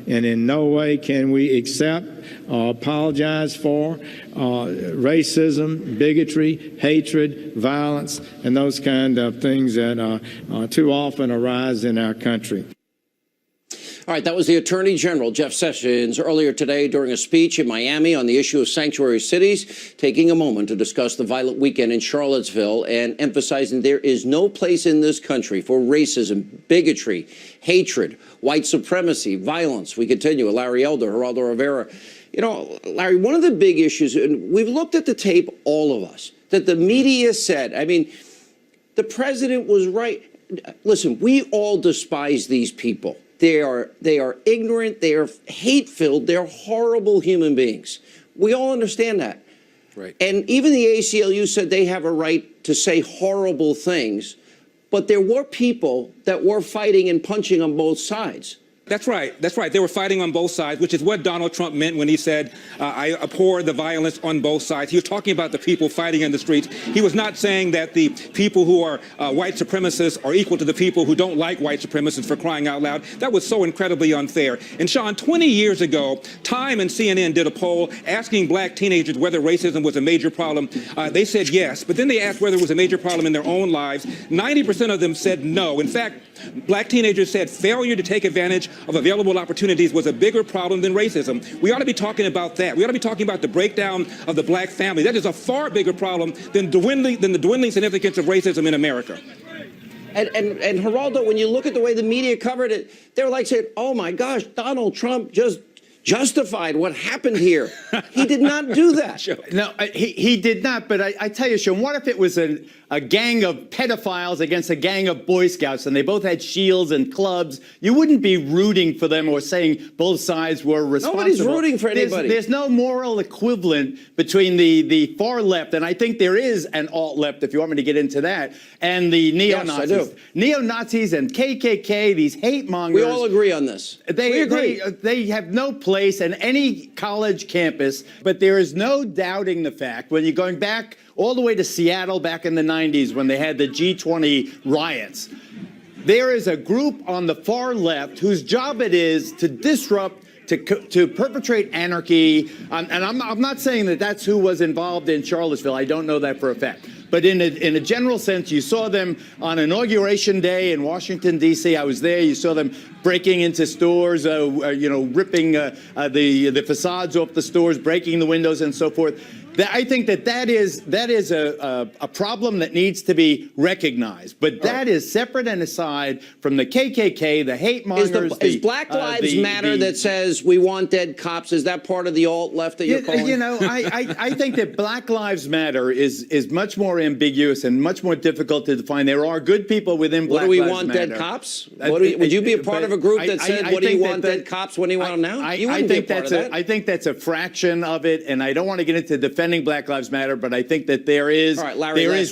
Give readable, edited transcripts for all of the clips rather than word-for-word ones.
and in no way can we accept or apologize for racism, bigotry, hatred, violence, and those kind of things that too often arise in our country. All right, that was the Attorney General, Jeff Sessions, earlier today during a speech in Miami on the issue of sanctuary cities, taking a moment to discuss the violent weekend in Charlottesville and emphasizing there is no place in this country for racism, bigotry, hatred, white supremacy, violence. We continue with Larry Elder, Geraldo Rivera. You know, Larry, one of the big issues, and we've looked at the tape, all of us, that the media said, I mean, the president was right. Listen, we all despise these people. They are ignorant, they are hate-filled, they're horrible human beings. We all understand that. Right. And even the ACLU said they have a right to say horrible things, but there were people that were fighting and punching on both sides. That's right. That's right. They were fighting on both sides, which is what Donald Trump meant when he said, I abhor the violence on both sides. He was talking about the people fighting in the streets. He was not saying that the people who are white supremacists are equal to the people who don't like white supremacists, for crying out loud. That was so incredibly unfair. And Sean, 20 years ago, Time and CNN did a poll asking black teenagers whether racism was a major problem. They said yes, but then they asked whether it was a major problem in their own lives. 90% of them said no. In fact, black teenagers said failure to take advantage of available opportunities was a bigger problem than racism. We ought to be talking about that. We ought to be talking about the breakdown of the black family. That is a far bigger problem than the dwindling significance of racism in America. And Geraldo, when you look at the way the media covered it, they were like saying, oh my gosh, Donald Trump just justified what happened here. He did not do that. No, he did not. But I tell you, Sean, what if it was a gang of pedophiles against a gang of Boy Scouts, and they both had shields and clubs? You wouldn't be rooting for them or saying both sides were responsible. Nobody's rooting for anybody. There's no moral equivalent between the far left, and I think there is an alt-left, if you want me to get into that, and the neo-Nazis. Yes, I do. Neo-Nazis and KKK, these hate mongers. We all agree on this. We agree. They have no place in any college campus, but there is no doubting the fact, when you're going back all the way to Seattle back in the 90s when they had the G20 riots, there is a group on the far left whose job it is to disrupt, to perpetrate anarchy. And I'm not saying that that's who was involved in Charlottesville. I don't know that for a fact. But in a general sense, you saw them on Inauguration Day in Washington, D.C. I was there. You saw them breaking into stores, ripping the facades off the stores, breaking the windows and so forth. I think that is a problem that needs to be recognized. But that is separate and aside from the KKK, the hate mongers. Is Black Lives Matter that says we want dead cops? Is that part of the alt-left that you're calling? You know, I think that Black Lives Matter is much more ambiguous and much more difficult to define. There are good people within Black Lives Matter. What do we want, dead cops? Would you be a part of a group that said, what do you want, dead cops? What do you want them now? You wouldn't be a part of that. I think that's a fraction of it, and I don't want to get into defending Black Lives Matter, but I think that there is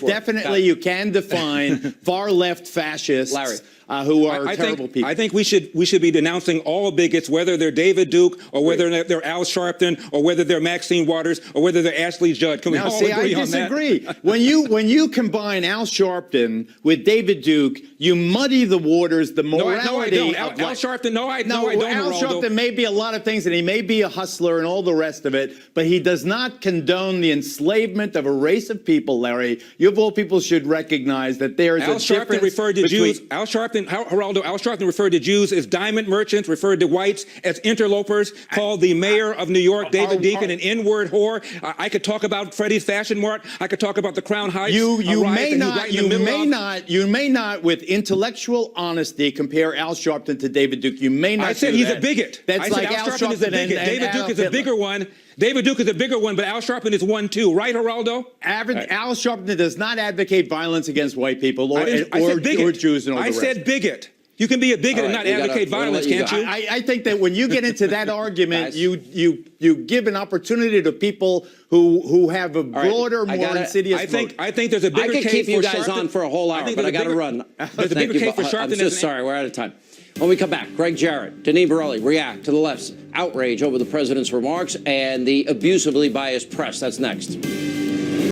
definitely, you can define far left fascists who are terrible people. I think we should be denouncing all bigots, whether they're David Duke or whether they're Al Sharpton or whether they're Maxine Waters or whether they're Ashley Judd. Can we all agree on that? I disagree. when you combine Al Sharpton with David Duke, you muddy the waters. The morality. No, I don't. Al Sharpton. No, I don't. Al Sharpton may be a lot of things, and he may be a hustler and all the rest of it, but he does not condone the enslavement of a race of people. Larry, you of all people should recognize that there is a difference. Al Sharpton referred to Jews. Al Sharpton referred to Jews as diamond merchants, referred to whites as interlopers, called the mayor of New York, David Deacon, an N-word whore. I could talk about Freddie's Fashion Mart. I could talk about the Crown Heights. You may not, with intellectual honesty, compare Al Sharpton to David Duke. You may not. I said he's a bigot. That's like Al Sharpton is a bigot. David Duke is a bigger one. David Duke is a bigger one, but Al Sharpton is one too, right, Geraldo? Al Sharpton does not advocate violence against white people or Jews and all the rest. I said bigot. You can be a bigot and not advocate violence, can't you? I think that when you get into that argument, you give an opportunity to people who have a broader, more insidious. I think there's a bigger case for Sharpton. I could keep you guys on for a whole hour, but I got to run. There's a bigger case for Sharpton. I'm just sorry, we're out of time. When we come back, Greg Jarrett, Deneen Borelli react to the left's outrage over the president's remarks and the abusively biased press. That's next.